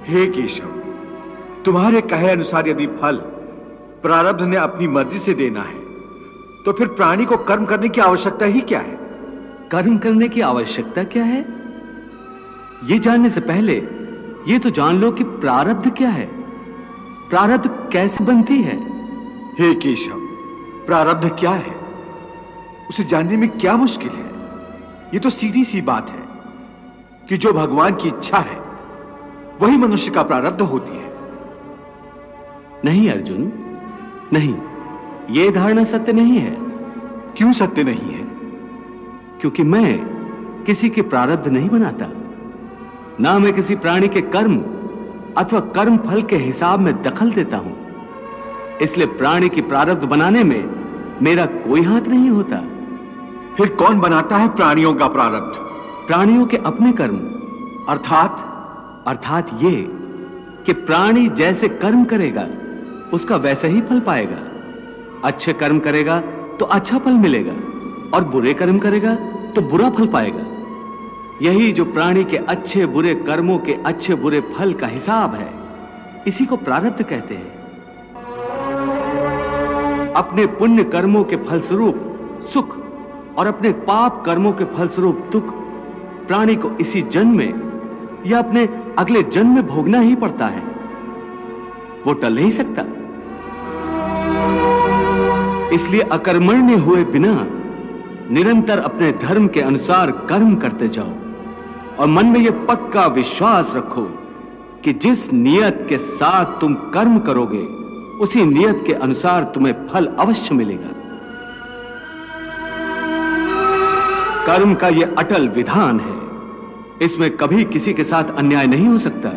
हे केशव, तुम्हारे कहे अनुसार यदि फल प्रारब्ध ने अपनी मर्जी से देना है तो फिर प्राणी को कर्म करने की आवश्यकता ही क्या है? कर्म करने की आवश्यकता क्या है, यह जानने से पहले यह तो जान लो कि प्रारब्ध क्या है, प्रारब्ध कैसे बनती है। हे केशव, प्रारब्ध क्या है उसे जानने में क्या मुश्किल है? यह तो सीधी सी बात है कि जो भगवान की इच्छा है वही मनुष्य का प्रारब्ध होती है। नहीं अर्जुन, नहीं, यह धारणा सत्य नहीं है। क्यों सत्य नहीं है? क्योंकि मैं किसी के प्रारब्ध नहीं बनाता, ना मैं किसी प्राणी के कर्म अथवा कर्म फल के हिसाब में दखल देता हूं। इसलिए प्राणी की प्रारब्ध बनाने में मेरा कोई हाथ नहीं होता। फिर कौन बनाता है प्राणियों का प्रारब्ध? प्राणियों के अपने कर्म। अर्थात ये कि प्राणी जैसे कर्म करेगा उसका वैसा ही फल पाएगा। अच्छे कर्म करेगा तो अच्छा फल मिलेगा और बुरे कर्म करेगा तो बुरा फल पाएगा। यही जो प्राणी के अच्छे बुरे कर्मों के अच्छे बुरे फल का हिसाब है, इसी को प्रारब्ध कहते हैं। अपने पुण्य कर्मों के फलस्वरूप सुख और अपने पाप कर्मों के फलस्वरूप दुख प्राणी को इसी जन्म में या अपने अगले जन्म में भोगना ही पड़ता है, वो टल नहीं सकता। इसलिए अकर्मण्य हुए बिना निरंतर अपने धर्म के अनुसार कर्म करते जाओ और मन में यह पक्का विश्वास रखो कि जिस नियत के साथ तुम कर्म करोगे उसी नियत के अनुसार तुम्हें फल अवश्य मिलेगा। कर्म का यह अटल विधान है, इसमें कभी किसी के साथ अन्याय नहीं हो सकता।